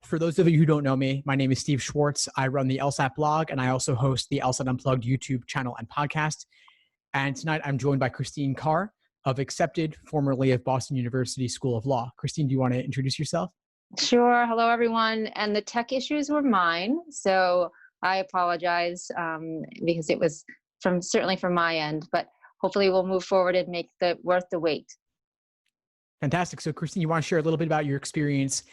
For those of you who don't know me, my name is Steve Schwartz. I run the LSAT blog, and I also host the LSAT Unplugged YouTube channel and podcast. And tonight I'm joined by Christine Carr of Accepted, formerly of Boston University School of Law. Christine, do you want to introduce yourself? Sure. Hello, everyone. And the tech issues were mine, so I apologize because it was certainly from my end, but hopefully we'll move forward and make the worth the wait. Fantastic. So Christine, you want to share a little bit about your experience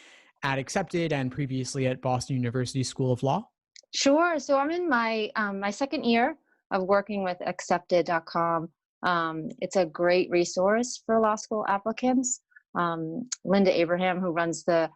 at Accepted and previously at Boston University School of Law? Sure. So I'm in my my second year of working with accepted.com. It's a great resource for law school applicants. Linda Abraham, who runs the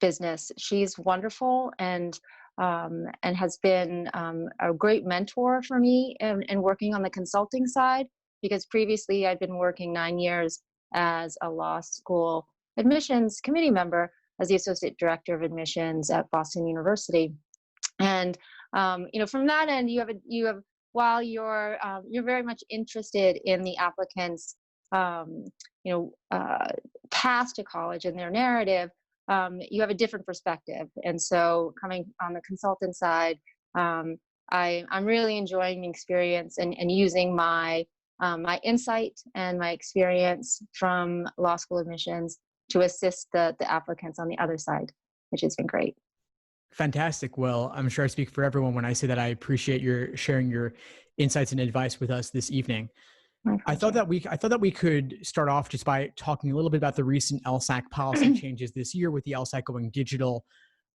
business, she's wonderful and has been a great mentor for me in working on the consulting side, because previously I'd been working 9 years as a law school admissions committee member as the associate director of admissions at Boston University. And from that end, you have while you're very much interested in the applicants path to college and their narrative, you have a different perspective. And so coming on the consultant side, I'm really enjoying the experience and using my insight and my experience from law school admissions to assist the applicants on the other side, which has been great. Fantastic. Well, I'm sure I speak for everyone when I say that I appreciate your sharing your insights and advice with us this evening. I thought that we could start off just by talking a little bit about the recent LSAC policy changes this year with the LSAC going digital.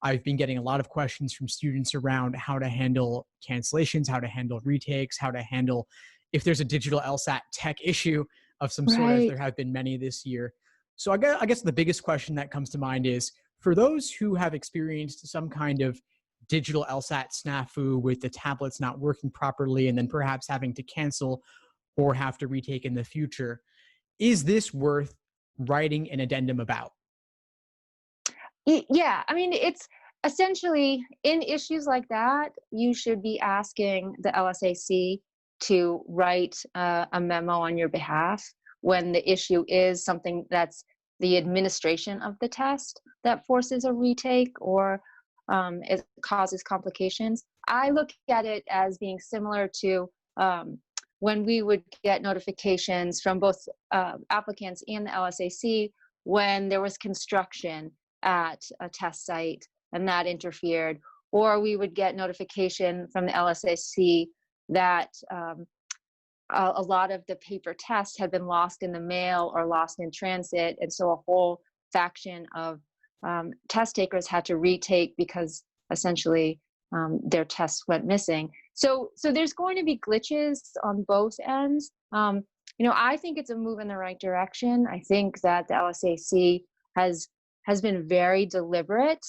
I've been getting a lot of questions from students around how to handle cancellations, how to handle retakes, how to handle if there's a digital LSAT tech issue of some sort, as there have been many this year. So I guess the biggest question that comes to mind is, for those who have experienced some kind of digital LSAT snafu with the tablets not working properly and then perhaps having to cancel or have to retake in the future, is this worth writing an addendum about? Yeah, I mean, it's essentially in issues like that, you should be asking the LSAC to write a memo on your behalf when the issue is something that's the administration of the test that forces a retake or it causes complications. I look at it as being similar to when we would get notifications from both applicants and the LSAC when there was construction at a test site and that interfered, or we would get notification from the LSAC that a lot of the paper tests had been lost in the mail or lost in transit, and so a whole faction of test takers had to retake because essentially their tests went missing. So there's going to be glitches on both ends. I think it's a move in the right direction. I think that the LSAC has been very deliberate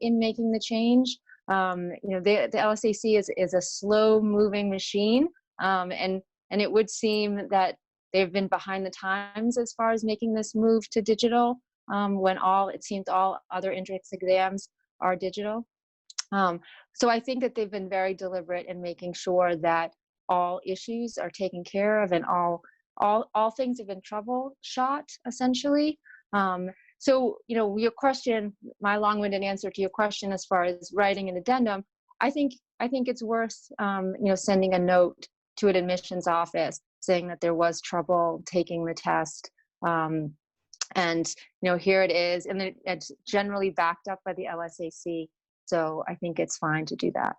in making the change. The LSAC is a slow-moving machine, and it would seem that they've been behind the times as far as making this move to digital when it seems all other entrance exams are digital. So I think that they've been very deliberate in making sure that all issues are taken care of and all things have been troubleshot, essentially. So your question, my long-winded answer to your question as far as writing an addendum, I think it's worth sending a note to an admissions office saying that there was trouble taking the test, and here it is, and it's generally backed up by the LSAC. So I think it's fine to do that.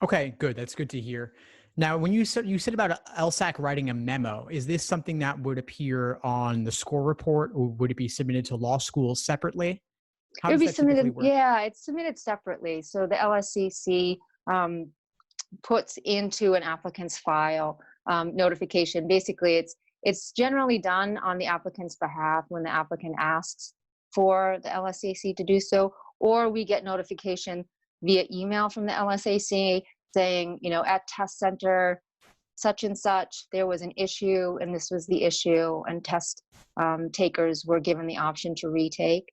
Okay, good. That's good to hear. Now, when you said about LSAC writing a memo, is this something that would appear on the score report, or would it be submitted to law schools separately? It would be submitted. Yeah, it's submitted separately. So the LSCC puts into an applicant's file notification. Basically, it's generally done on the applicant's behalf when the applicant asks for the LSAC to do so, or we get notification via email from the LSAC saying, at test center such and such, there was an issue and this was the issue, and test takers were given the option to retake,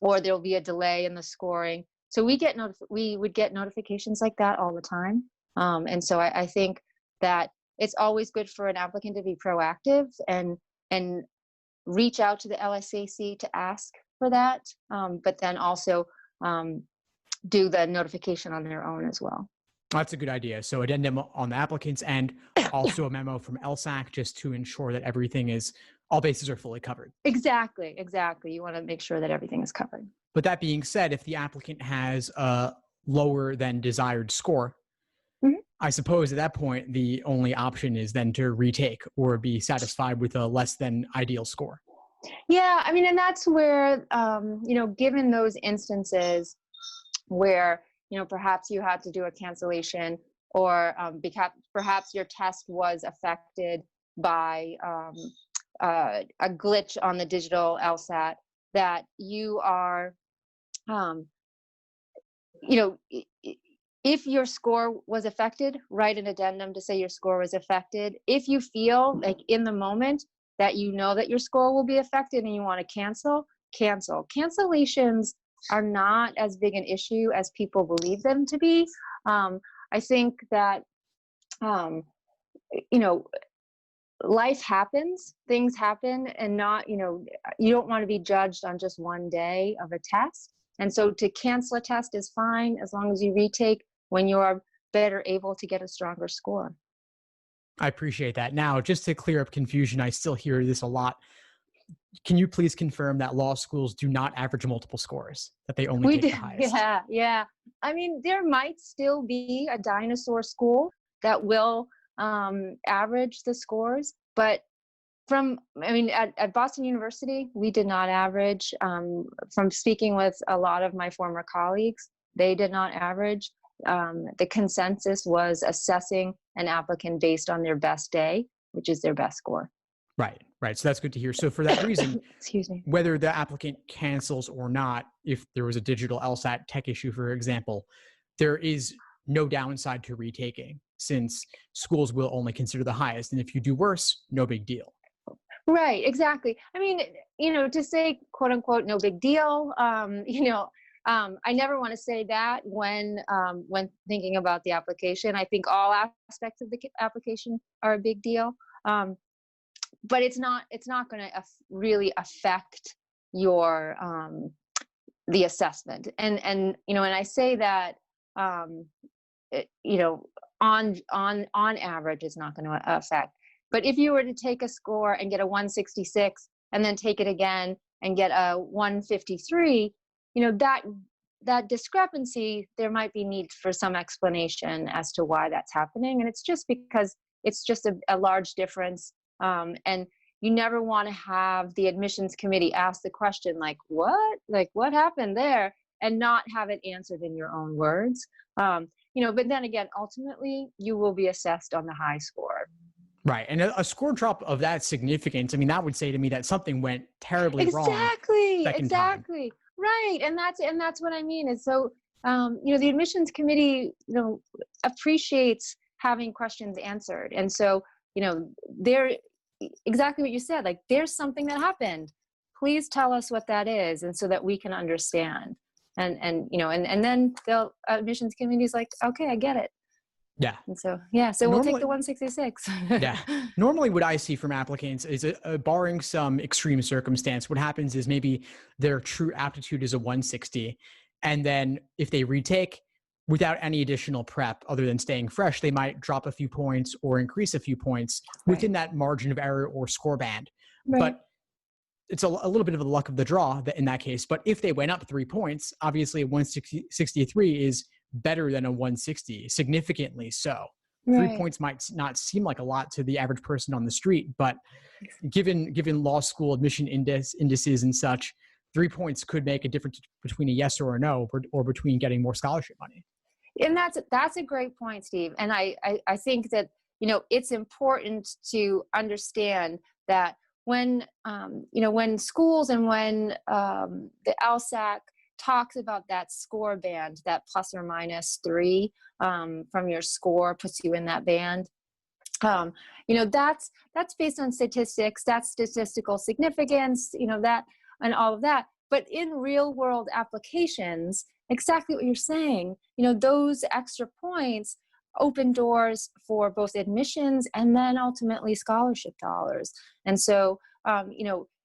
or there'll be a delay in the scoring. So we would get notifications like that all the time. And so I think that it's always good for an applicant to be proactive and reach out to the LSAC to ask for that, but then also do the notification on their own as well. That's a good idea. So addendum on the applicants and Yeah, also a memo from LSAC just to ensure that all bases are fully covered. exactly. You want to make sure that everything is covered. But that being said, if the applicant has a lower than desired score, Mhm. I suppose at that point, the only option is then to retake or be satisfied with a less than ideal score. Yeah, I mean, and that's where, given those instances where, perhaps you had to do a cancellation, or perhaps your test was affected by a glitch on the digital LSAT, that you are, um, if your score was affected, write an addendum to say your score was affected. If you feel like in the moment that that your score will be affected and you want to cancel. Cancellations are not as big an issue as people believe them to be. I think that, um, you know, life happens, things happen, and you don't want to be judged on just one day of a test. And so to cancel a test is fine as long as you retake when you are better able to get a stronger score. I appreciate that. Now, just to clear up confusion, I still hear this a lot. Can you please confirm that law schools do not average multiple scores, that they only We take do, the highest? yeah. I mean, there might still be a dinosaur school that will average the scores, but at Boston University, we did not average. From speaking with a lot of my former colleagues, they did not average. The consensus was assessing an applicant based on their best day, which is their best score. Right. So that's good to hear. So for that reason, Excuse me. whether the applicant cancels or not, if there was a digital LSAT tech issue, for example, there is no downside to retaking since schools will only consider the highest. And if you do worse, no big deal. Right, exactly. I mean, to say quote unquote no big deal, I never want to say that when thinking about the application. I think all aspects of the application are a big deal, but it's not going to really affect your the assessment. And I say that on average, it's not going to affect. But if you were to take a score and get a 166 and then take it again and get a 153, that discrepancy, there might be need for some explanation as to why that's happening. And it's just because it's just a large difference. And you never want to have the admissions committee ask the question like what happened there, and not have it answered in your own words. But then again, ultimately, you will be assessed on the high score. Right. And a score drop of that significance, I mean, that would say to me that something went terribly wrong. Exactly. Right. And that's what I mean. Is so, the admissions committee, appreciates having questions answered. And so, they're exactly what you said, like there's something that happened. Please tell us what that is. And so that we can understand. And then the admissions committee is like, okay, I get it. Yeah. And so, we'll take the 166. Yeah. Normally what I see from applicants is barring some extreme circumstance, what happens is maybe their true aptitude is a 160. And then if they retake without any additional prep other than staying fresh, they might drop a few points or increase a few points within that margin of error or score band. Right. But it's a little bit of the luck of the draw in that case. But if they went up 3 points, obviously a 163 is better than a 160, significantly so. Right. 3 points might not seem like a lot to the average person on the street, but given law school admission indices and such, 3 points could make a difference between a yes or a no, or between getting more scholarship money. And that's a great point, Steve. And I think that, it's important to understand that when schools and when the LSAC talks about that score band, that plus or minus 3 from your score puts you in that band. That's based on statistics, that's statistical significance, that and all of that. But in real world applications, exactly what you're saying, those extra points open doors for both admissions and then ultimately scholarship dollars. And so,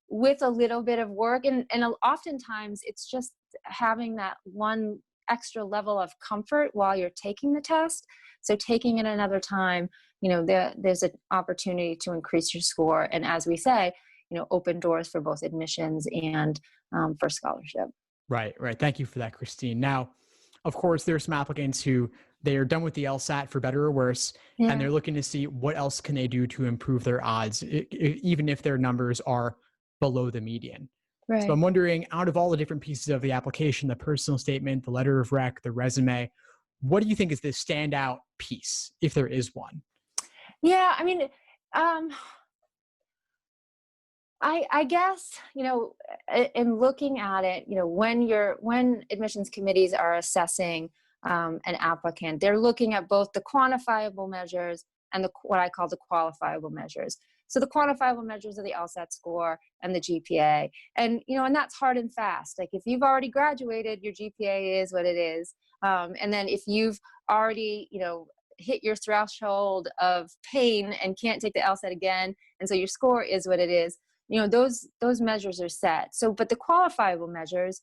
with a little bit of work, and oftentimes it's just having that one extra level of comfort while you're taking the test. So taking it another time, there's an opportunity to increase your score. And as we say, open doors for both admissions and for scholarship. Right, right. Thank you for that, Christine. Now, of course, there's some applicants who they are done with the LSAT for better or worse, and Yeah. they're looking to see what else can they do to improve their odds, even if their numbers are below the median. So Right. I'm wondering, out of all the different pieces of the application, the personal statement, the letter of rec, the resume, what do you think is the standout piece, if there is one? Yeah, I mean, um, I guess, in looking at it, when admissions committees are assessing an applicant, they're looking at both the quantifiable measures and what I call the qualifiable measures. So the quantifiable measures are the LSAT score and the GPA, and that's hard and fast. Like if you've already graduated, your GPA is what it is, and then if you've already, hit your threshold of pain and can't take the LSAT again, and so your score is what it is. Those measures are set. So, but the qualifiable measures,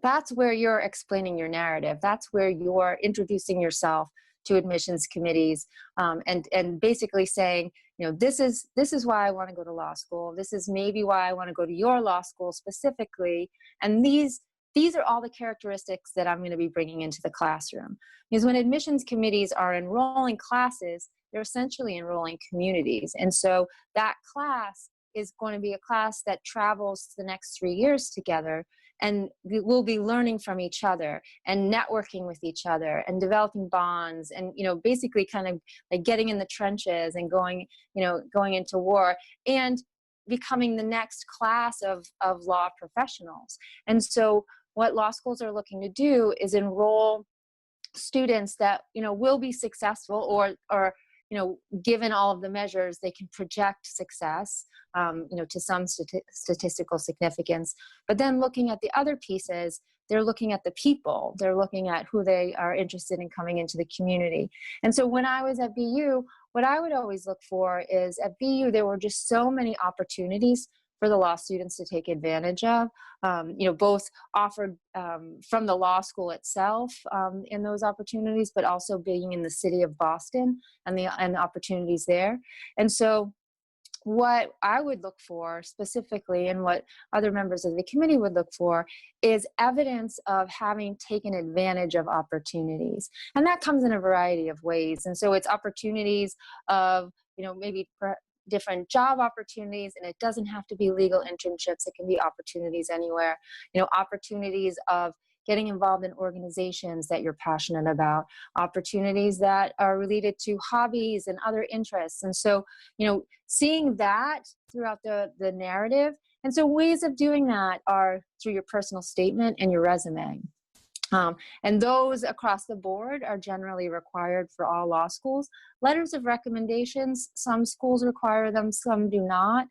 that's where you're explaining your narrative. That's where you're introducing yourself to admissions committees, and basically saying, this is why I want to go to law school. This is maybe why I want to go to your law school specifically, and these are all the characteristics that I'm going to be bringing into the classroom. Because when admissions committees are enrolling classes, they're essentially enrolling communities, and so that class is going to be a class that travels the next 3 years together, and we'll be learning from each other and networking with each other and developing bonds, and basically kind of like getting in the trenches and going into war and becoming the next class of law professionals. And so what law schools are looking to do is enroll students that will be successful, or given all of the measures, they can project success, to some statistical significance. But then looking at the other pieces, they're looking at the people. They're looking at who they are interested in coming into the community. And so when I was at BU, what I would always look for is, at BU, there were just so many opportunities for the law students to take advantage of, both offered from the law school itself in those opportunities, but also being in the city of Boston and the opportunities there. And so what I would look for specifically, and what other members of the committee would look for, is evidence of having taken advantage of opportunities. And that comes in a variety of ways. And so it's opportunities of, maybe different job opportunities, and it doesn't have to be legal internships. It can be opportunities anywhere, opportunities of getting involved in organizations that you're passionate about, opportunities that are related to hobbies and other interests. And so, seeing that throughout the narrative. And so ways of doing that are through your personal statement and your resume. And those across the board are generally required for all law schools. Letters of recommendations, some schools require them, some do not.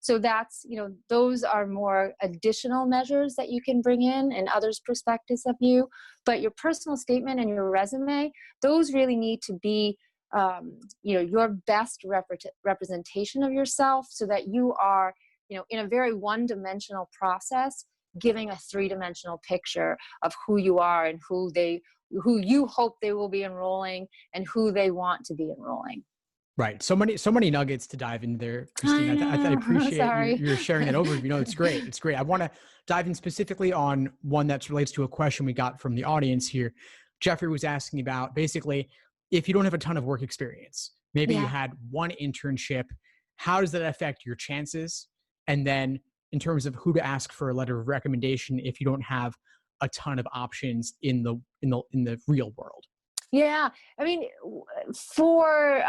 So that's, those are more additional measures that you can bring in and others' perspectives of you. But your personal statement and your resume, those really need to be, your best representation of yourself, so that you are, in a very one-dimensional process, giving a three-dimensional picture of who you are and who you hope they will be enrolling and who they want to be enrolling. Right. So many nuggets to dive in there, Christine. I I know. appreciate Sorry. you're sharing that overview. No, it's great. It's great. I want to dive in specifically on one that relates to a question we got from the audience here. Jeffrey was asking about, basically, if you don't have a ton of work experience, maybe you Yeah. had one internship, how does that affect your chances? And then in terms of who to ask for a letter of recommendation if you don't have a ton of options in the real world. Yeah. I mean, for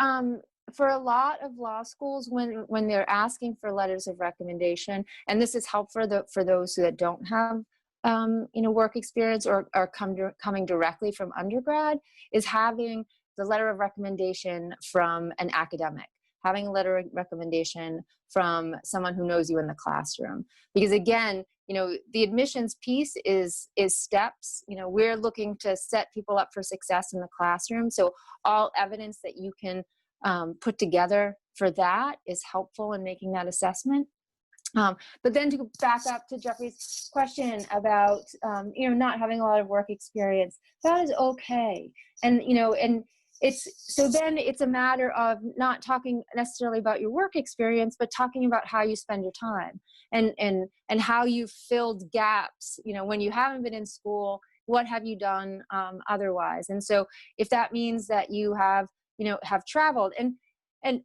a lot of law schools, when they're asking for letters of recommendation, and this is helpful for those that don't have work experience or are coming directly from undergrad, is having the letter of recommendation from an academic, having a letter of recommendation from someone who knows you in the classroom. Because again, the admissions piece is steps. We're looking to set people up for success in the classroom. So all evidence that you can put together for that is helpful in making that assessment. But then to back up to Jeffrey's question about, not having a lot of work experience, that is okay. And, and then it's a matter of not talking necessarily about your work experience, but talking about how you spend your time and how you filled gaps, when you haven't been in school, what have you done otherwise? And so if that means that you have traveled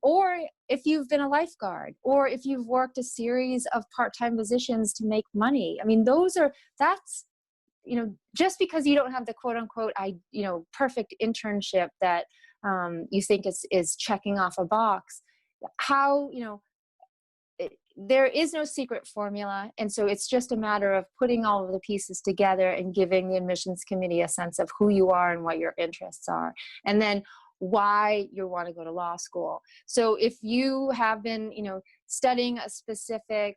or if you've been a lifeguard, or if you've worked a series of part-time positions to make money. I mean, that's, just because you don't have the quote unquote, perfect internship that you think is checking off a box, there is no secret formula. And so it's just a matter of putting all of the pieces together and giving the admissions committee a sense of who you are and what your interests are. And then why you want to go to law school. So if you have been, studying a specific,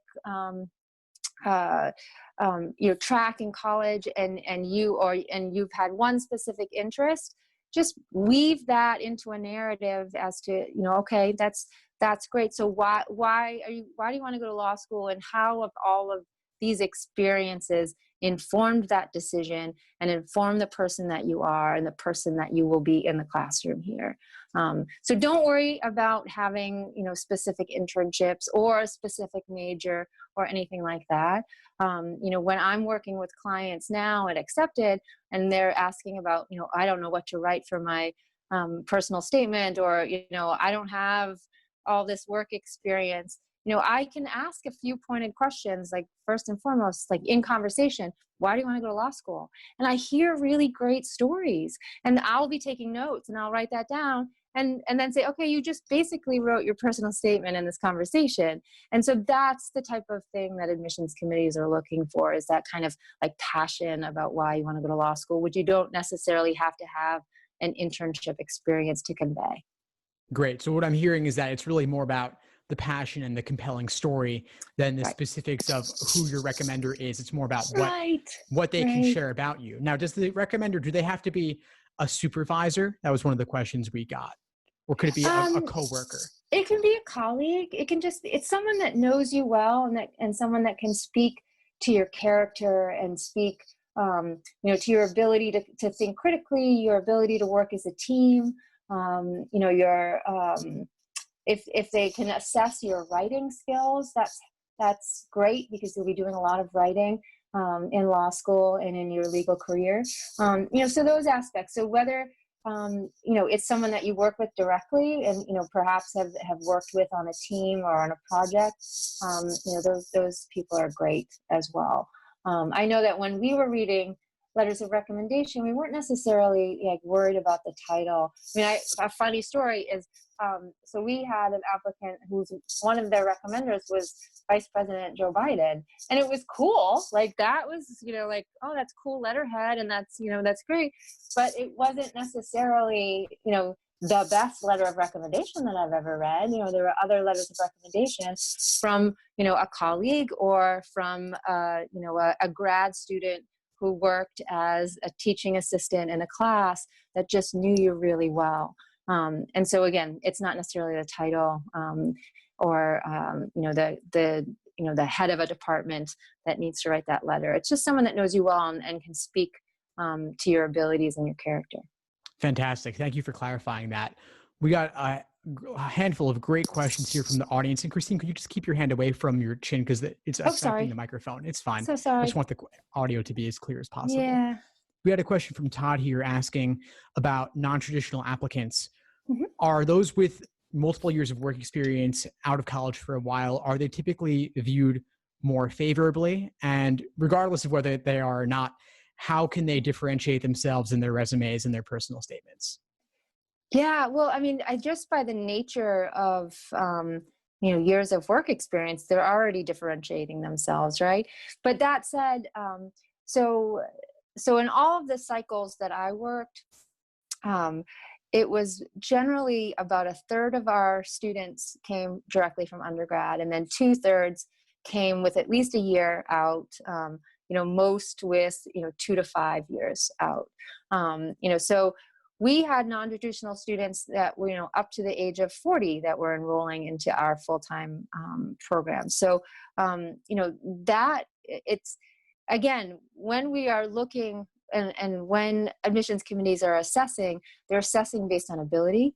track in college and you've had one specific interest, just weave that into a narrative as to, okay, that's great. So why do you want to go to law school, and how have all of these experiences informed that decision and informed the person that you are and the person that you will be in the classroom here. So don't worry about having, specific internships or a specific major or anything like that. When I'm working with clients now at Accepted and they're asking about, I don't know what to write for my personal statement, or, I don't have all this work experience, I can ask a few pointed questions, like first and foremost, like in conversation, why do you want to go to law school? And I hear really great stories, and I'll be taking notes and I'll write that down and then say, okay, you just basically wrote your personal statement in this conversation. And so that's the type of thing that admissions committees are looking for, is that kind of like passion about why you want to go to law school, which you don't necessarily have to have an internship experience to convey. Great. So what I'm hearing is that it's really more about the passion and the compelling story than the specifics of who your recommender is. It's more about what they can share about you. Now, does the recommender, do they have to be a supervisor? That was one of the questions we got. Or could it be a coworker? It can be a colleague. It can just, it's someone that knows you well, and someone that can speak to your character and speak, to your ability to think critically, your ability to work as a team. If they can assess your writing skills, that's great, because you'll be doing a lot of writing in law school and in your legal career. So those aspects. So whether it's someone that you work with directly and perhaps have worked with on a team or on a project, those people are great as well. I know that when we were reading letters of recommendation, we weren't necessarily worried about the title. I mean, a funny story is, so we had an applicant who's one of their recommenders was Vice President Joe Biden, and it was cool. Like that was, oh, that's cool letterhead, and that's great. But it wasn't necessarily, the best letter of recommendation that I've ever read. There were other letters of recommendation from, a colleague or from, a grad student who worked as a teaching assistant in a class that just knew you really well. And so again, it's not necessarily the title or the head of a department that needs to write that letter. It's just someone that knows you well and can speak to your abilities and your character. Fantastic. Thank you for clarifying that. We got a handful of great questions here from the audience. And Christine, could you just keep your hand away from your chin, because it's affecting the microphone? It's fine. So sorry. I just want the audio to be as clear as possible. Yeah. We had a question from Todd here asking about non-traditional applicants. Mm-hmm. Are those with multiple years of work experience out of college for a while, are they typically viewed more favorably? And regardless of whether they are or not, how can they differentiate themselves in their resumes and their personal statements? Yeah, well, I mean, just by the nature of, years of work experience, they're already differentiating themselves, right? But that said, so in all of the cycles that I worked, it was generally about a third of our students came directly from undergrad, and then 2/3 came with at least a year out, most with, 2 to 5 years out. So we had non-traditional students that were, up to the age of 40 that were enrolling into our full-time program. So, that it's, again, when we are looking and when admissions committees are assessing, they're assessing based on ability.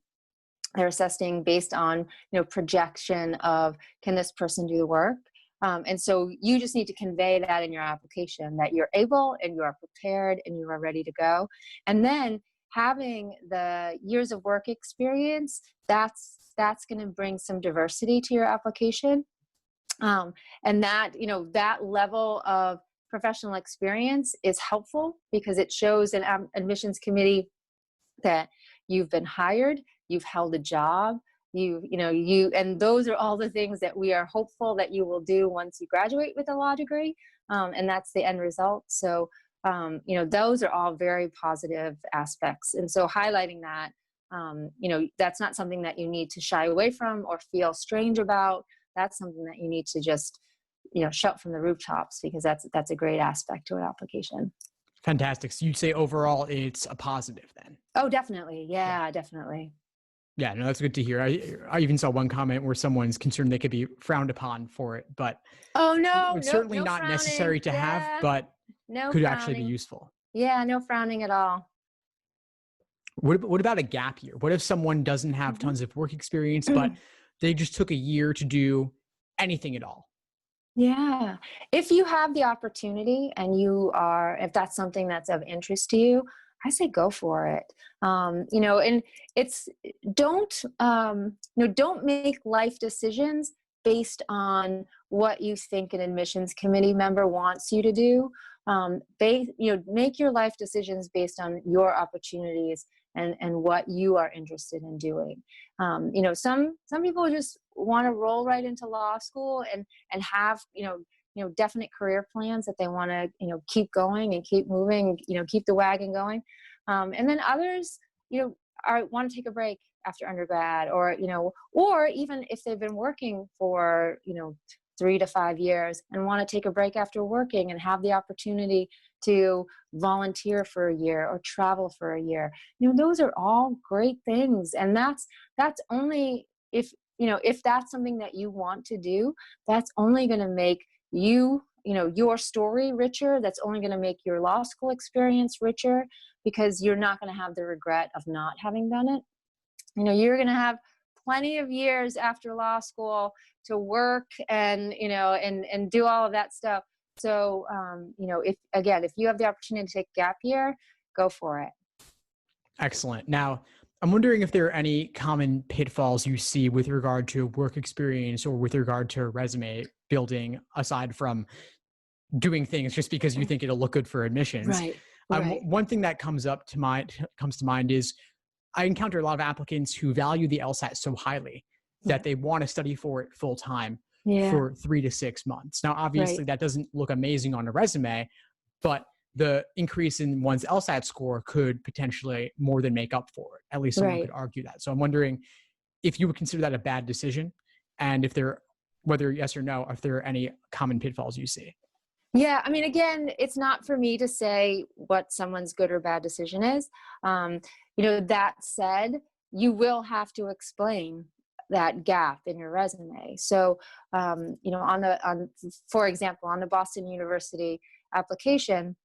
They're assessing based on, projection of, can this person do the work? And so you just need to convey that in your application, that you're able and you are prepared and you are ready to go. And then having the years of work experience, that's going to bring some diversity to your application. And that, that level of professional experience is helpful because it shows an admissions committee that you've been hired, you've held a job, and those are all the things that we are hopeful that you will do once you graduate with a law degree. And that's the end result. So, those are all very positive aspects. And so highlighting that, that's not something that you need to shy away from or feel strange about. That's something that you need to just, shout from the rooftops, because that's a great aspect to an application. Fantastic. So you'd say overall it's a positive then? Oh, definitely. Yeah, definitely. Yeah, no, that's good to hear. I even saw one comment where someone's concerned they could be frowned upon for it, but oh no, it's certainly no not frowning. necessary to have, but no could frowning. Actually be useful. Yeah, no frowning at all. What about a gap year? What if someone doesn't have tons of work experience, but they just took a year to do anything at all? Yeah. If you have the opportunity and if that's something that's of interest to you, I say go for it. And it's, don't make life decisions based on what you think an admissions committee member wants you to do. Make your life decisions based on your opportunities and what you are interested in doing. Some people just want to roll right into law school and have, definite career plans that they want to, keep going and keep moving, keep the wagon going. And then others, want to take a break after undergrad, or even if they've been working for, 3 to 5 years and want to take a break after working and have the opportunity to volunteer for a year or travel for a year. Those are all great things. And that's only if that's something that you want to do, that's only going to make your story richer. That's only going to make your law school experience richer, because you're not going to have the regret of not having done it. You're going to have plenty of years after law school to work and do all of that stuff. So, if you have the opportunity to take a gap year, go for it. Excellent. Now, I'm wondering if there are any common pitfalls you see with regard to work experience or with regard to resume building, aside from doing things just because you think it'll look good for admissions. Right. One thing that comes to mind is I encounter a lot of applicants who value the LSAT so highly that they want to study for it full time for 3 to 6 months. Now, obviously, that doesn't look amazing on a resume, but the increase in one's LSAT score could potentially more than make up for it. At least someone could argue that. So I'm wondering if you would consider that a bad decision, and whether yes or no, if there are any common pitfalls you see. Yeah, I mean, again, it's not for me to say what someone's good or bad decision is. That said, you will have to explain that gap in your resume. So, for example, on the Boston University application,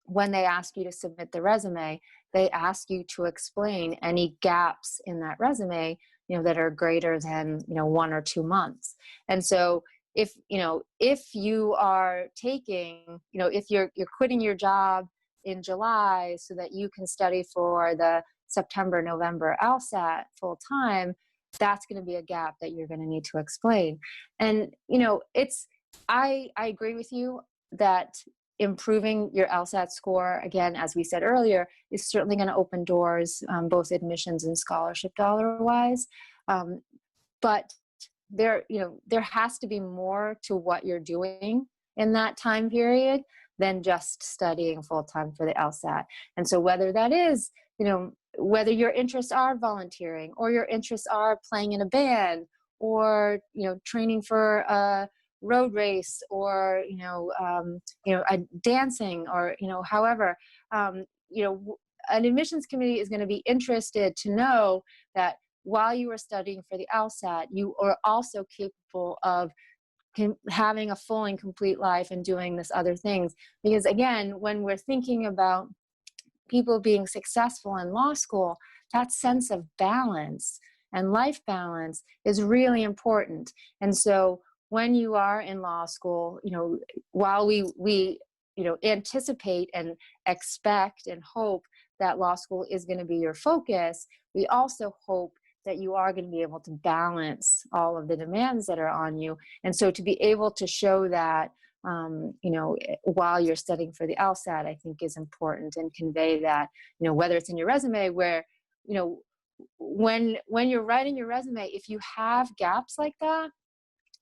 when they ask you to submit the resume, they ask you to explain any gaps in that resume, that are greater than, 1 or 2 months. And so if you are taking, if you're quitting your job in July so that you can study for the September, November LSAT full time, that's going to be a gap that you're going to need to explain. And, I agree with you that improving your LSAT score, again, as we said earlier, is certainly going to open doors, both admissions and scholarship dollar wise. But there has to be more to what you're doing in that time period than just studying full time for the LSAT. And so whether that is, whether your interests are volunteering, or your interests are playing in a band, or, training for a road race, or, dancing, or, however, an admissions committee is going to be interested to know that while you are studying for the LSAT, you are also capable of having a full and complete life and doing this other things. Because again, when we're thinking about people being successful in law school, that sense of balance and life balance is really important. And so when you are in law school, while we anticipate and expect and hope that law school is going to be your focus, we also hope that you are going to be able to balance all of the demands that are on you. And so to be able to show that, while you're studying for the LSAT, I think is important, and convey that, whether it's in your resume where, when you're writing your resume, if you have gaps like that,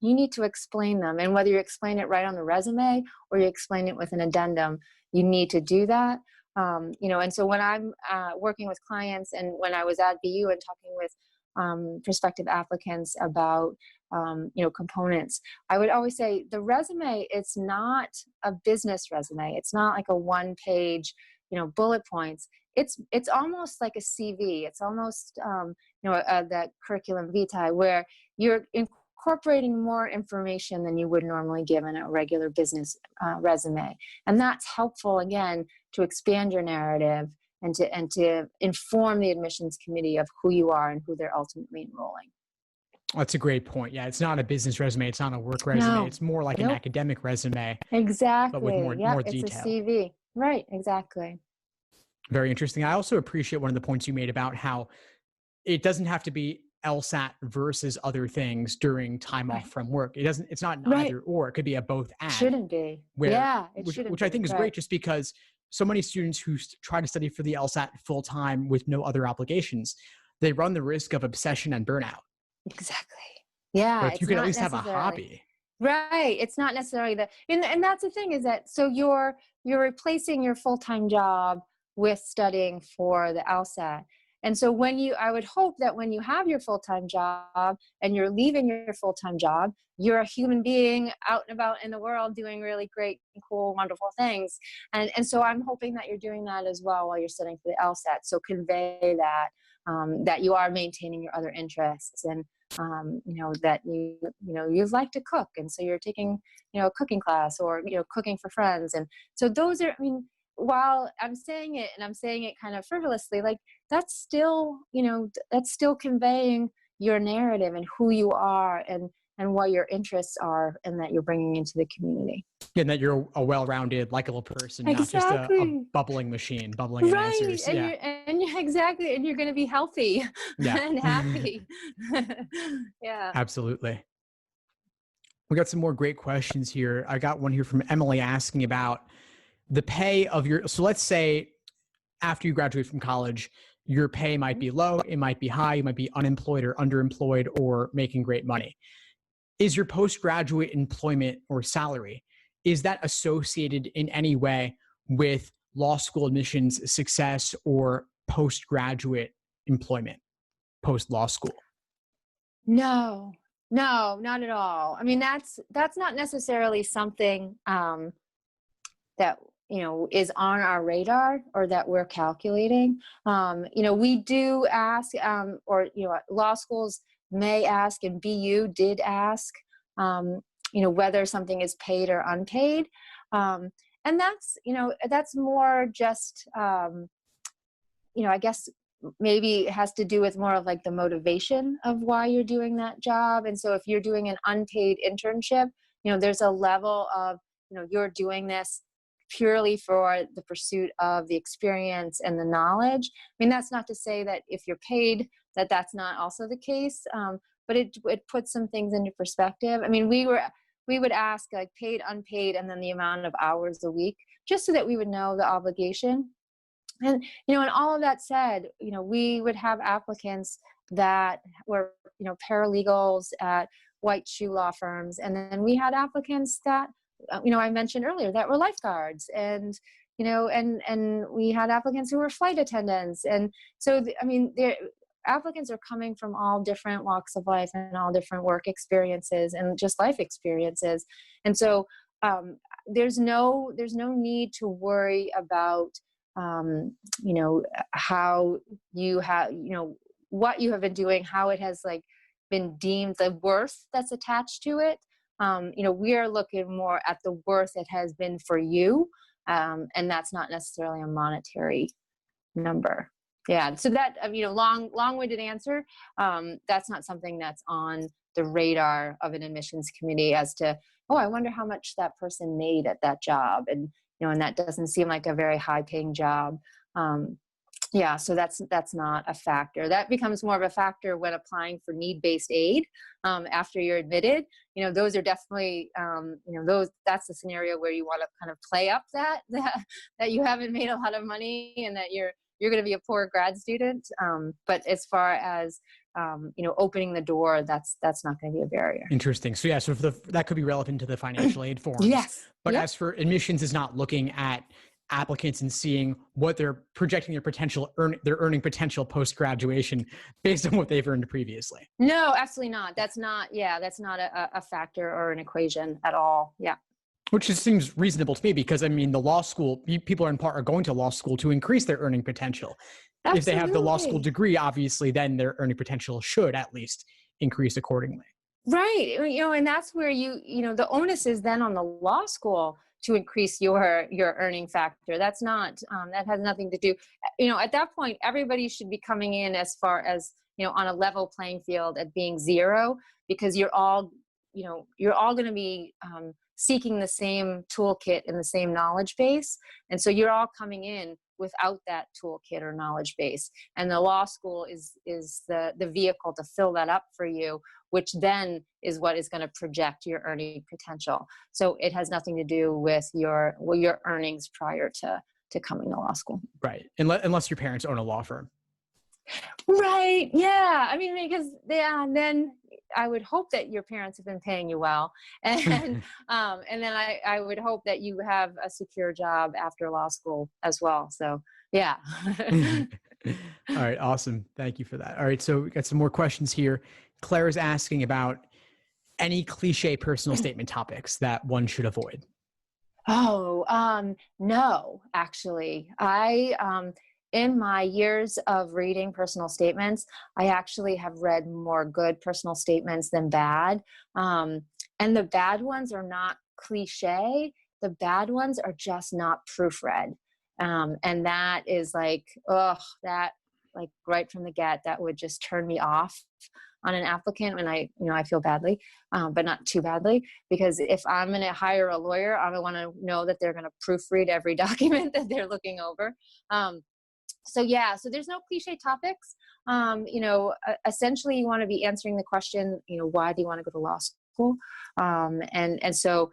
you need to explain them. And whether you explain it right on the resume or you explain it with an addendum, you need to do that. And so when I'm working with clients, and when I was at BU and talking with prospective applicants about, components, I would always say the resume, it's not a business resume. It's not like a one-page, bullet points. It's almost like a CV. It's almost, that curriculum vitae, where you're incorporating more information than you would normally give in a regular business resume. And that's helpful, again, to expand your narrative and to inform the admissions committee of who you are and who they're ultimately enrolling. That's a great point. Yeah, it's not a business resume. It's not a work resume. No. It's more like an academic resume. Exactly. But with more it's detail. a CV. Right, exactly. Very interesting. I also appreciate one of the points you made about how it doesn't have to be LSAT versus other things during time off from work. It's not an either or. It could be a both and. Shouldn't be. Which I think is great, just because so many students who try to study for the LSAT full time with no other obligations, they run the risk of obsession and burnout. Exactly. Yeah. But if you can at least have a hobby. Right. It's not necessarily and that's the thing, is that so you're replacing your full-time job with studying for the LSAT. And so I would hope that when you have your full-time job and you're leaving your full-time job, you're a human being out and about in the world doing really great, cool, wonderful things. And so I'm hoping that you're doing that as well while you're studying for the LSAT. So convey that, that you are maintaining your other interests, and, that you like to cook. And so you're taking, a cooking class, or, cooking for friends. And so those are, while I'm saying it, and I'm saying it kind of frivolously, like that's still conveying your narrative and who you are, and what your interests are, and that you're bringing into the community. And that you're a well-rounded, likable person, not just a bubbling machine, bubbling in answers. Exactly. And you're going to be healthy and happy. Yeah. Absolutely. We got some more great questions here. I got one here from Emily asking about the pay of so let's say after you graduate from college, your pay might be low, it might be high, you might be unemployed or underemployed or making great money. Is your postgraduate employment or salary, is that associated in any way with law school admissions success or postgraduate employment, post-law school? No, not at all. That's not necessarily something that is on our radar, or that we're calculating. We do ask, or law schools may ask, and BU did ask, whether something is paid or unpaid, and that's more just, I guess maybe it has to do with more of like the motivation of why you're doing that job. And so if you're doing an unpaid internship, there's a level of, you're doing this purely for the pursuit of the experience and the knowledge. That's not to say that if you're paid, that's not also the case. But it puts some things into perspective. We would ask like paid, unpaid, and then the amount of hours a week, just so that we would know the obligation. And, and all of that said, we would have applicants that were, paralegals at white shoe law firms. And then we had applicants that, I mentioned earlier, that were lifeguards, and, and we had applicants who were flight attendants. And so, applicants are coming from all different walks of life and all different work experiences and just life experiences. And so there's no need to worry about you know, how you have, you know, what you have been doing, how it has like been deemed, the worth that's attached to it. You know, we are looking more at the worth it has been for you, and that's not necessarily a monetary number. Yeah, so that, you know, long-winded answer. That's not something that's on the radar of an admissions committee as to, oh, I wonder how much that person made at that job, and you know, and that doesn't seem like a very high-paying job. Um, yeah, so that's not a factor. That becomes more of a factor when applying for need-based aid, after you're admitted. You know, those are definitely, you know, those, that's the scenario where you want to kind of play up that you haven't made a lot of money and that you're going to be a poor grad student. But as far as, you know, opening the door, that's not going to be a barrier. Interesting. So yeah, so that could be relevant to the financial aid forms. Yes. But Yep. as for admissions, is not looking at applicants and seeing what they're projecting their earning potential post graduation based on what they've earned previously. No, absolutely not. That's not. Yeah, that's not a factor or an equation at all. Yeah. Which just seems reasonable to me, because I mean, the law school people are going to law school to increase their earning potential. Absolutely. If they have the law school degree, obviously, then their earning potential should at least increase accordingly. Right. You know, and that's where you know, the onus is then on the law school to increase your earning factor. That's not, that has nothing to do, you know, at that point, everybody should be coming in as far as, you know, on a level playing field at being zero, because you're all, you know, you're all going to be, seeking the same toolkit and the same knowledge base. And so you're all coming in without that toolkit or knowledge base. And the law school is the vehicle to fill that up for you, which then is what is going to project your earning potential. So it has nothing to do with your earnings prior to coming to law school. Right. Unless your parents own a law firm. Right. Yeah. I mean, because then I would hope that your parents have been paying you well, and then I would hope that you have a secure job after law school as well. So yeah. All right. Awesome. Thank you for that. All right. So we got some more questions here. Claire is asking about any cliche personal statement topics that one should avoid. Oh, no, actually, in my years of reading personal statements, I actually have read more good personal statements than bad. And the bad ones are not cliche. The bad ones are just not proofread. And that is like, that like right from the get, that would just turn me off on an applicant when I feel badly, but not too badly, because if I'm going to hire a lawyer, I want to know that they're going to proofread every document that they're looking over. So there's no cliche topics. Essentially you want to be answering the question, why do you want to go to law school? And so,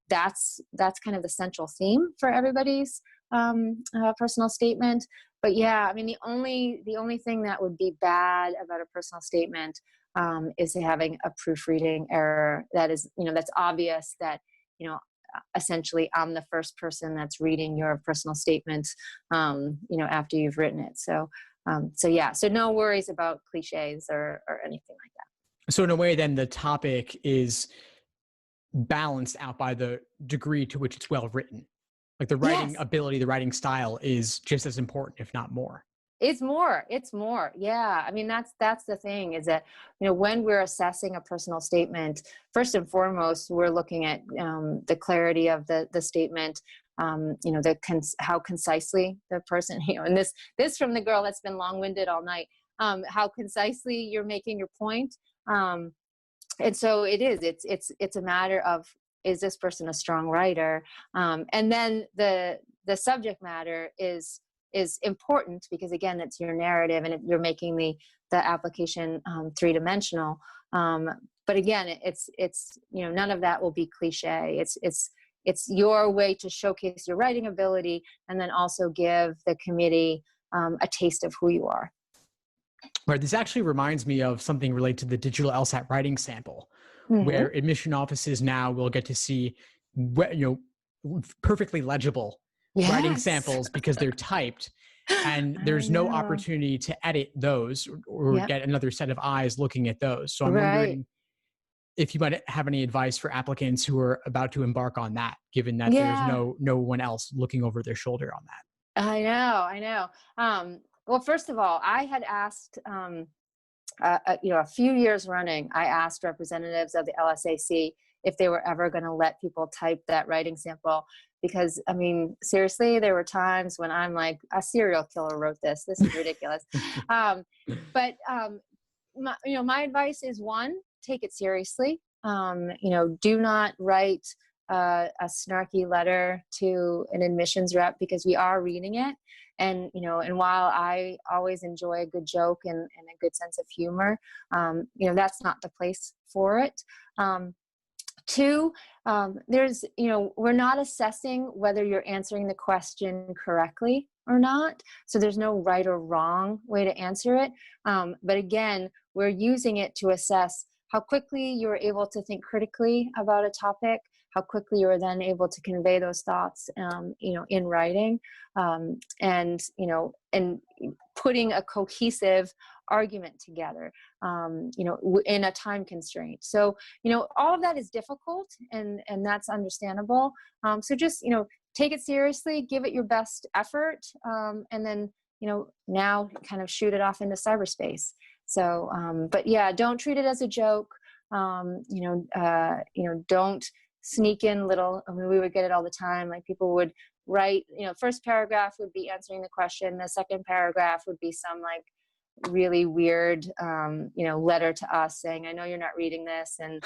that's kind of the central theme for everybody's personal statement. But yeah, I mean, the only thing that would be bad about a personal statement is having a proofreading error that is, that's obvious, that, essentially I'm the first person that's reading your personal statement, after you've written it. So no worries about cliches or anything like that. So in a way, then the topic is balanced out by the degree to which it's well written. Like the writing ability, the writing style is just as important, if not more. It's more. Yeah. I mean, that's the thing, is that, when we're assessing a personal statement, first and foremost, we're looking at the clarity of the statement, how concisely the person, and this from the girl that's been long-winded all night, how concisely you're making your point. And so it's a matter of, is this person a strong writer? And then the subject matter is important, because again, it's your narrative and you're making the application three-dimensional. But again, it's none of that will be cliche. It's your way to showcase your writing ability, and then also give the committee a taste of who you are. Right. This actually reminds me of something related to the digital LSAT writing sample, where admission offices now will get to see, perfectly legible writing samples because they're typed, and there's no opportunity to edit those or get another set of eyes looking at those. So I'm wondering if you might have any advice for applicants who are about to embark on that, given that there's no one else looking over their shoulder on that. I know. Well, first of all, I had asked, a few years running, I asked representatives of the LSAC if they were ever going to let people type that writing sample. Because, I mean, seriously, there were times when I'm like, a serial killer wrote this. This is ridiculous. Um, but my advice is, one, take it seriously. Do not write a snarky letter to an admissions rep, because we are reading it. And while I always enjoy a good joke and a good sense of humor, that's not the place for it. Two, we're not assessing whether you're answering the question correctly or not. So there's no right or wrong way to answer it. But again, we're using it to assess how quickly you're able to think critically about a topic, how quickly you are then able to convey those thoughts, in writing, and putting a cohesive argument together, in a time constraint. So, all of that is difficult, and that's understandable. So just, take it seriously, give it your best effort, and then, now kind of shoot it off into cyberspace. So, but yeah, don't treat it as a joke. Don't sneak in little, I mean, we would get it all the time. Like, people would write, first paragraph would be answering the question. The second paragraph would be some like really weird, letter to us saying, I know you're not reading this, and,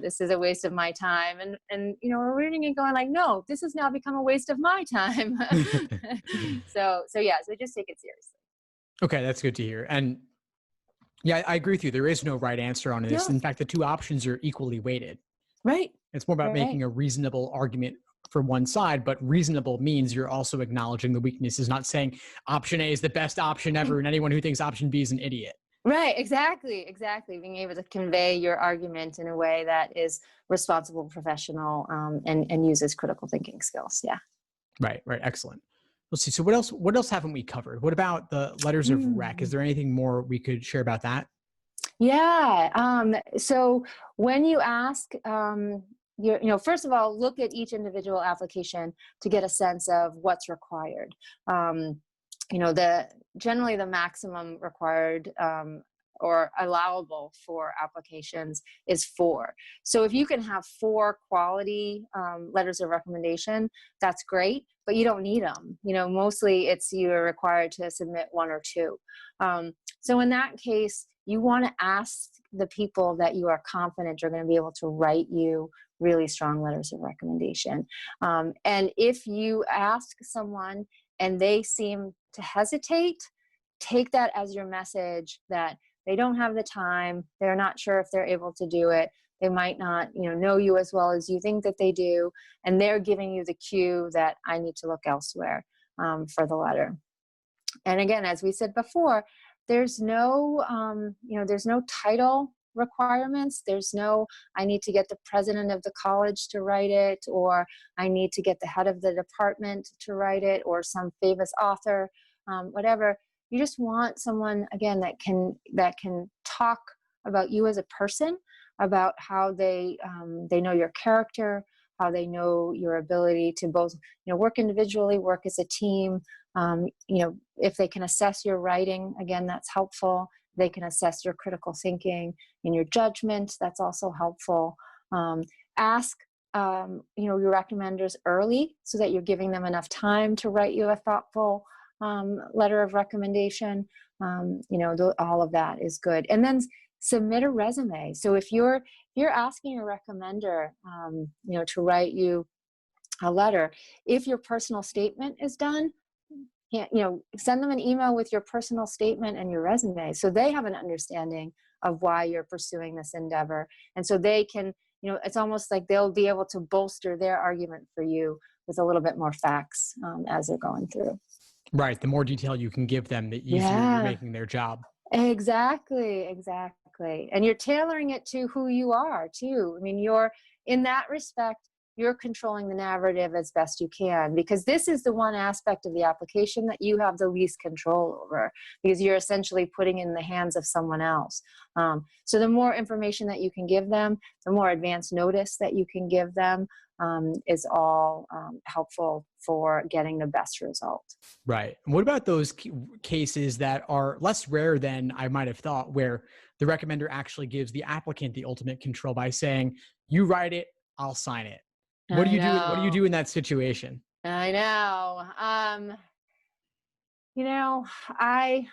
this is a waste of my time. And, we're reading it going like, no, this has now become a waste of my time. So just take it seriously. Okay, that's good to hear. And yeah, I agree with you. There is no right answer on this. Yeah. In fact, the two options are equally weighted. Right. It's more about Right. making a reasonable argument for one side, but reasonable means you're also acknowledging the weaknesses, not saying option A is the best option ever, and anyone who thinks option B is an idiot. Right. Exactly. Being able to convey your argument in a way that is responsible, professional, and uses critical thinking skills. Yeah. Right. Excellent. Let's see. So what else haven't we covered? What about the letters of rec? Is there anything more we could share about that? Yeah. So when you ask, first of all, look at each individual application to get a sense of what's required. Generally the maximum required, or allowable for applications is 4. So if you can have 4 quality letters of recommendation, that's great, but you don't need them. Mostly you're required to submit 1 or 2. So in that case, you want to ask the people that you are confident are going to be able to write you really strong letters of recommendation. And if you ask someone and they seem to hesitate, take that as your message that they don't have the time, they're not sure if they're able to do it, they might not, know you as well as you think that they do, and they're giving you the cue that I need to look elsewhere for the letter. And again, as we said before, there's no title requirements. There's no, I need to get the president of the college to write it, or I need to get the head of the department to write it, or some famous author, whatever. You just want someone, again, that can talk about you as a person, about how they know your character, how they know your ability to both, work individually, work as a team. If they can assess your writing, again, that's helpful. They can assess your critical thinking and your judgment. That's also helpful. Ask, your recommenders early so that you're giving them enough time to write you a thoughtful letter of recommendation. All of that is good. And then submit a resume. So if you're asking your recommender, to write you a letter, if your personal statement is done, send them an email with your personal statement and your resume, so they have an understanding of why you're pursuing this endeavor. And so they can, it's almost like they'll be able to bolster their argument for you with a little bit more facts as they're going through. Right. The more detail you can give them, the easier you're making their job. Exactly. And you're tailoring it to who you are too. I mean, you're, in that respect, you're controlling the narrative as best you can, because this is the one aspect of the application that you have the least control over, because you're essentially putting in the hands of someone else. So the more information that you can give them, the more advance notice that you can give them, is all helpful for getting the best result. Right. What about those cases that are less rare than I might have thought, where the recommender actually gives the applicant the ultimate control by saying, "You write it, I'll sign it." What do I you do? What do you know. do in that situation? I know. You know, I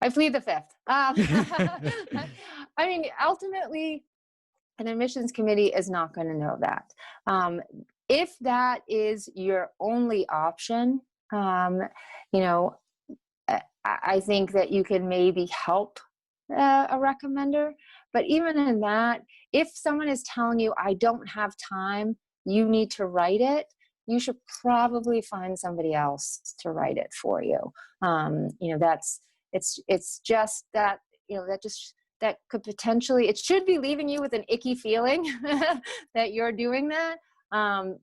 I plead the fifth. I mean, ultimately, an admissions committee is not going to know that. If that is your only option, you know, I think that you can maybe help a recommender. But even in that, if someone is telling you, I don't have time, you need to write it, you should probably find somebody else to write it for you. You know, it's just that, you know, that could potentially, it should be leaving you with an icky feeling that you're doing that.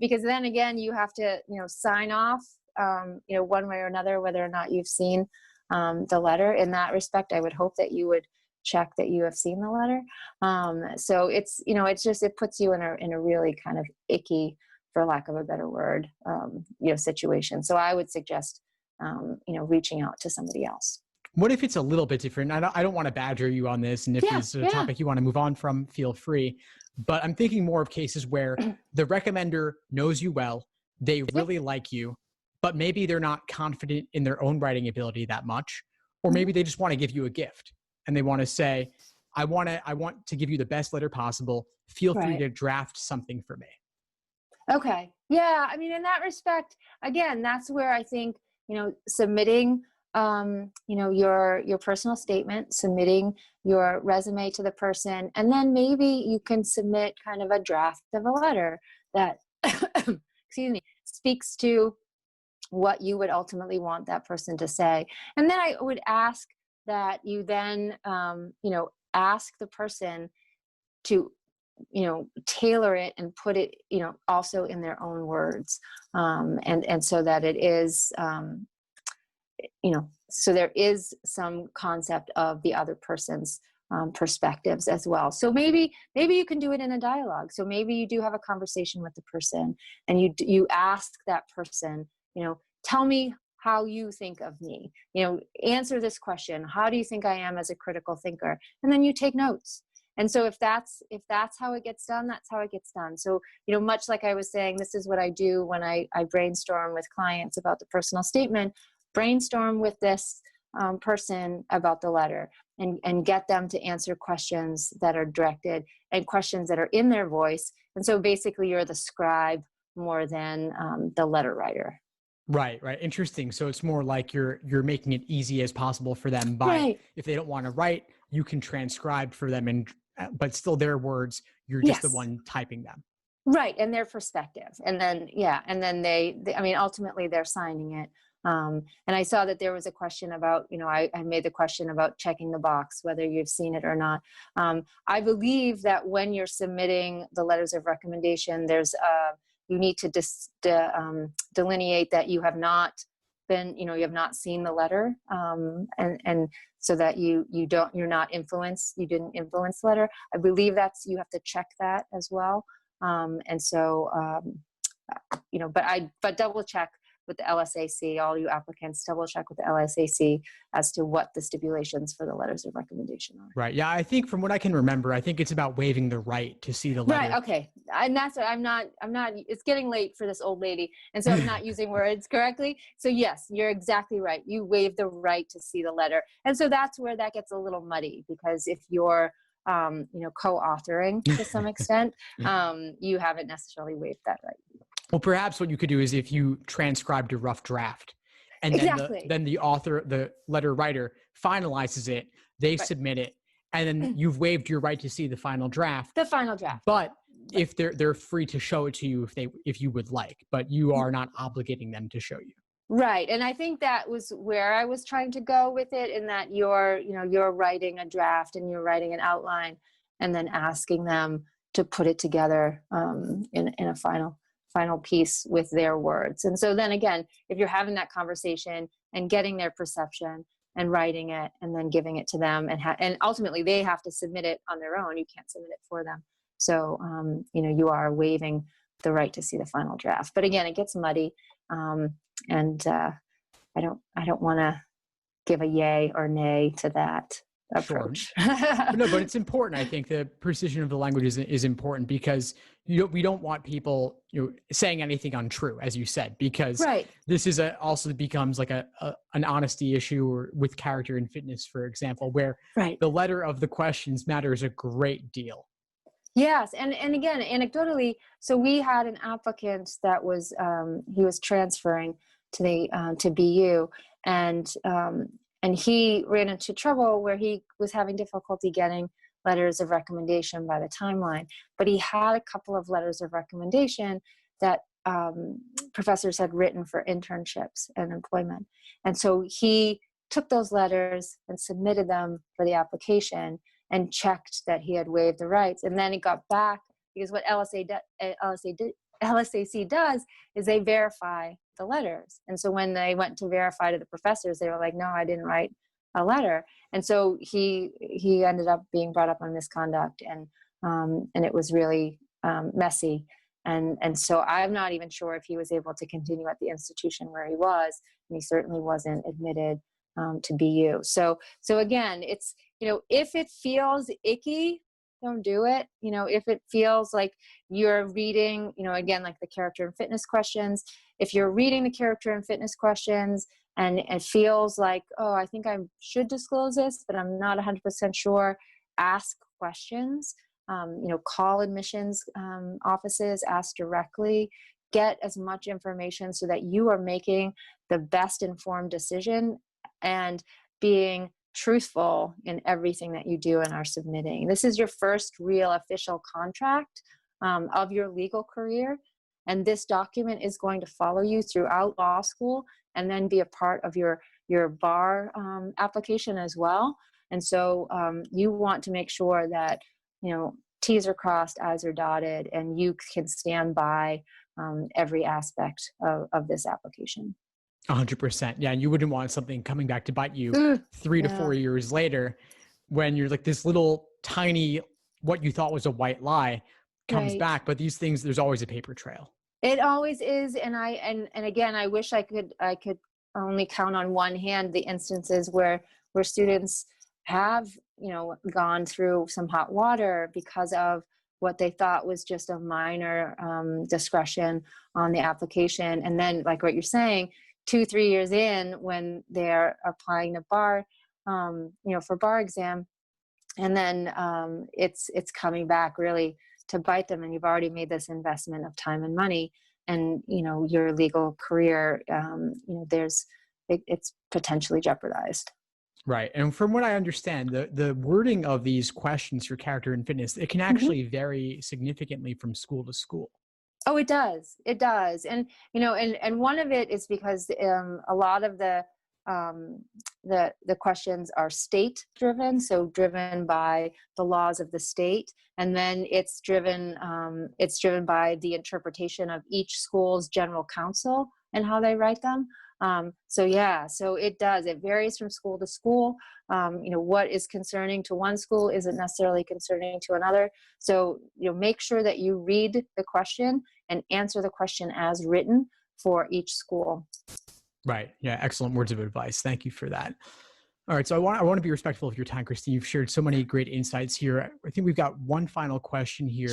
Because then again, you have to, you know, sign off, you know, one way or another, whether or not you've seen the letter. In that respect, I would hope that you would check that you have seen the letter. So it's, you know, it's just, it puts you in a really kind of icky, for lack of a better word, you know, situation. So I would suggest, you know, reaching out to somebody else. What if it's a little bit different? I don't want to badger you on this, and if Yeah, it's a yeah. topic you want to move on from, feel free. But I'm thinking more of cases where the recommender knows you well, they really like you, but maybe they're not confident in their own writing ability that much, or maybe they just want to give you a gift and they want to say, I want to give you the best letter possible. Feel free Right. to draft something for me. Okay. Yeah. I mean, in that respect, again, that's where I think, you know, submitting, you know, your personal statement, submitting your resume to the person, and then maybe you can submit kind of a draft of a letter that, excuse me, speaks to what you would ultimately want that person to say. And then I would ask that you then, you know, ask the person to, you know, tailor it and put it, you know, also in their own words, and so that it is, you know, so there is some concept of the other person's perspectives as well. So maybe you can do it in a dialogue. So maybe you do have a conversation with the person, and you ask that person, you know, tell me how you think of me. You know, answer this question. How do you think I am as a critical thinker? And then you take notes. And so if that's how it gets done, that's how it gets done. So, you know, much like I was saying, this is what I do when I brainstorm with clients about the personal statement. Brainstorm with this person about the letter, and get them to answer questions that are directed and questions that are in their voice. And so basically you're the scribe more than the letter writer. Right, right. Interesting. So it's more like you're making it easy as possible for them by, Right. if they don't want to write, you can transcribe for them, and but still their words, you're just the Yes. one typing them. Right, and their perspective, and then and then they I mean, ultimately they're signing it. And I saw that there was a question about, you know, I made the question about checking the box whether you've seen it or not. I believe that when you're submitting the letters of recommendation, there's you need to delineate that you have not been, you know, you have not seen the letter, and so that you're not influenced, you didn't influence the letter. I believe you have to check that as well. And so, you know, but double check with the LSAC, all you applicants, double check with the LSAC as to what the stipulations for the letters of recommendation are. Right. Yeah. I think from what I can remember, I think it's about waiving the right to see the letter. Right. Okay. And that's what I'm not, it's getting late for this old lady. And so I'm not using words correctly. So yes, you're exactly right. You waive the right to see the letter. And so that's where that gets a little muddy, because if you're, you know, co-authoring to some extent, you haven't necessarily waived that right. Well, perhaps what you could do is if you transcribed a rough draft, and then the author, the letter writer, finalizes it, they submit it, and then you've waived your right to see the final draft. The final draft. But if they're free to show it to you if you would like, but you are not obligating them to show you. Right. And I think that was where I was trying to go with it, in that you're writing a draft and you're writing an outline, and then asking them put it together in a final piece with their words. And so then again, if you're having that conversation and getting their perception and writing it and then giving it to them, and ultimately they have to submit it on their own. You can't submit it for them. So you are waiving the right to see the final draft. But again, it gets muddy, and I don't want to give a yay or nay to that approach. Sure. No, but it's important. I think the precision of the language is important, because we don't want people saying anything untrue, as you said, because right. This is also becomes like an honesty issue, or with character and fitness, for example, where right. the letter of the questions matters a great deal. Yes, and again, anecdotally, so we had an applicant that was he was transferring to the to BU, and he ran into trouble where he was having difficulty getting letters of recommendation by the timeline. But he had a couple of letters of recommendation that professors had written for internships and employment. And so he took those letters and submitted them for the application and checked that he had waived the rights. And then he got back, because what LSAC does is they verify the letters. And so when they went to verify to the professors, they were like, no, I didn't write a letter. And so he ended up being brought up on misconduct, and it was really messy. And so I'm not even sure if he was able to continue at the institution where he was, and he certainly wasn't admitted to BU. So again, it's, if it feels icky, don't do it. If it feels like you're reading, again, like the character and fitness questions, if you're reading the character and fitness questions and it feels like, oh, I think I should disclose this, but I'm not 100% sure, ask questions. Call admissions offices, ask directly, get as much information so that you are making the best informed decision and being truthful in everything that you do and are submitting. This is your first real official contract of your legal career. And this document is going to follow you throughout law school and then be a part of your bar application as well. And so you want to make sure that, T's are crossed, I's are dotted, and you can stand by every aspect of this application. 100%. Yeah. And you wouldn't want something coming back to bite you 3 to 4 years later, when you're like, this little tiny, what you thought was a white lie comes back. But these things, there's always a paper trail. It always is. And again, I wish I could only count on one hand the instances where students have, gone through some hot water because of what they thought was just a minor discretion on the application. And then, like what you're saying, 2-3 years in, when they're applying to bar, for bar exam, and then it's coming back really to bite them, and you've already made this investment of time and money, and your legal career, it's potentially jeopardized. Right. And from what I understand, the wording of these questions for character and fitness, it can actually vary significantly from school to school. Oh, it does. It does. And, and one of it is because a lot of the questions are state driven, so driven by the laws of the state. And then it's driven by the interpretation of each school's general counsel and how they write them. So it does. It varies from school to school. What is concerning to one school isn't necessarily concerning to another. So, make sure that you read the question and answer the question as written for each school. Right. Yeah. Excellent words of advice. Thank you for that. All right. So I want to be respectful of your time, Christine. You've shared so many great insights here. I think we've got one final question here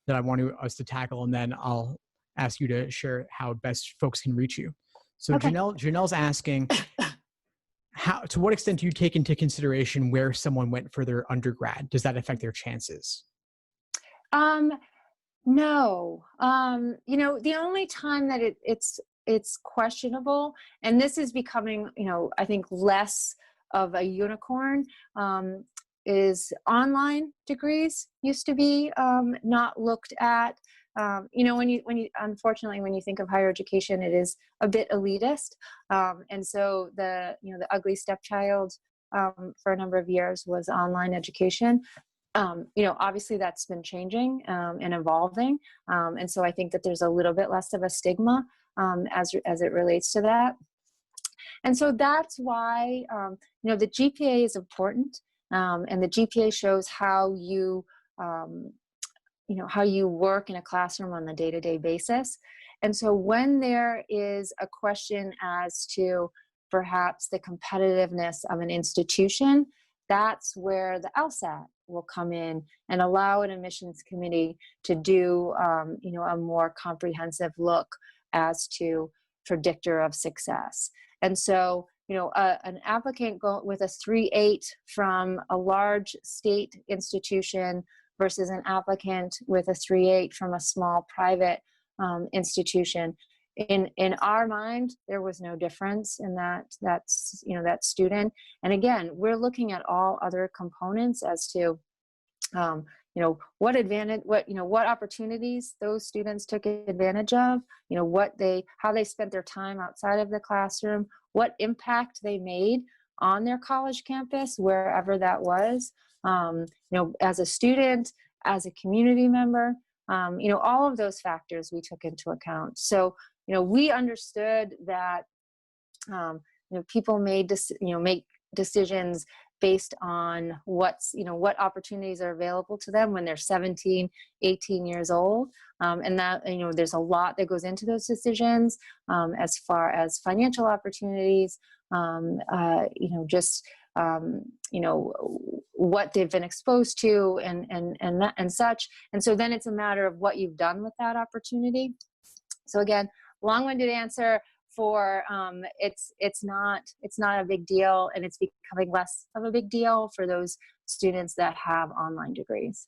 that I want us to tackle, and then I'll ask you to share how best folks can reach you. So Janelle's asking, to what extent do you take into consideration where someone went for their undergrad? Does that affect their chances? No. The only time that it's questionable, and this is becoming, I think less of a unicorn, is online degrees used to be not looked at. Unfortunately, when you think of higher education, it is a bit elitist. And so the ugly stepchild for a number of years was online education. Obviously that's been changing and evolving. And so I think that there's a little bit less of a stigma as it relates to that. And so that's why, the GPA is important. And the GPA shows how how you work in a classroom on a day-to-day basis. And so when there is a question as to perhaps the competitiveness of an institution, that's where the LSAT will come in and allow an admissions committee to do, a more comprehensive look as to predictor of success. And so, an applicant with a 3.8 from a large state institution versus an applicant with a 3.8 from a small private institution. In our mind, there was no difference in that student. And again, we're looking at all other components as to what opportunities those students took advantage of, how they spent their time outside of the classroom, what impact they made on their college campus, wherever that was, as a student, as a community member, all of those factors we took into account. So, we understood that, people make decisions based on what opportunities are available to them when they're 17, 18 years old. And that, there's a lot that goes into those decisions, as far as financial opportunities, what they've been exposed to and such. And so then it's a matter of what you've done with that opportunity. So again, long-winded answer for it's not a big deal, and it's becoming less of a big deal for those students that have online degrees.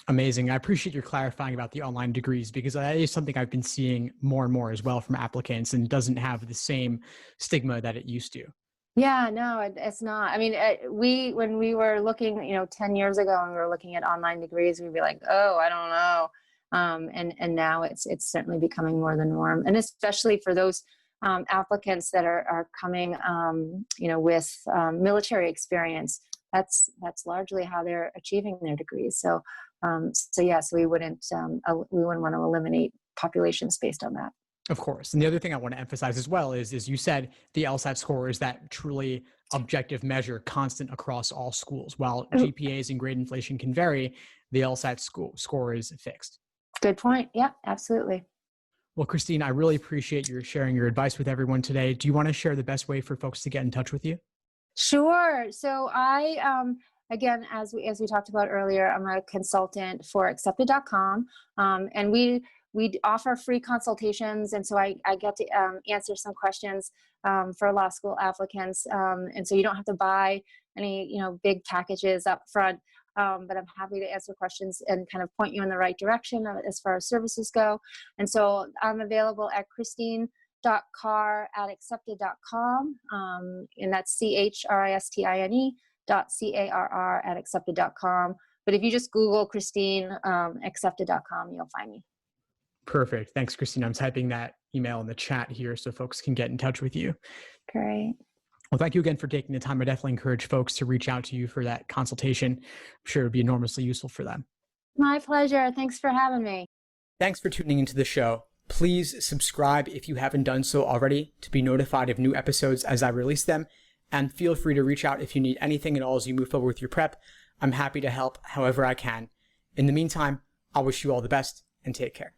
Amazing. I appreciate your clarifying about the online degrees, because that is something I've been seeing more and more as well from applicants, and doesn't have the same stigma that it used to. Yeah, no, it's not. I mean, when we were looking, 10 years ago, and we were looking at online degrees, we'd be like, oh, I don't know. And now it's certainly becoming more the norm, and especially for those applicants that are coming, with military experience. That's largely how they're achieving their degrees. So yes, we wouldn't want to eliminate populations based on that. Of course. And the other thing I want to emphasize as well is you said the LSAT score is that truly objective measure, constant across all schools. While GPAs and grade inflation can vary, the LSAT score is fixed. Good point. Yeah, absolutely. Well, Christine, I really appreciate your sharing your advice with everyone today. Do you want to share the best way for folks to get in touch with you? Sure. So I, again, as we talked about earlier, I'm a consultant for accepted.com, and we offer free consultations. And so I get to answer some questions for law school applicants. And so you don't have to buy any, big packages up front. But I'm happy to answer questions and kind of point you in the right direction as far as services go. And so I'm available at christine.carr@accepted.com. And that's CHRISTINE.CARR@accepted.com. But if you just Google Christine, accepted.com, you'll find me. Perfect. Thanks, Christine. I'm typing that email in the chat here so folks can get in touch with you. Great. Well, thank you again for taking the time. I definitely encourage folks to reach out to you for that consultation. I'm sure it would be enormously useful for them. My pleasure. Thanks for having me. Thanks for tuning into the show. Please subscribe if you haven't done so already to be notified of new episodes as I release them. And feel free to reach out if you need anything at all as you move forward with your prep. I'm happy to help however I can. In the meantime, I wish you all the best and take care.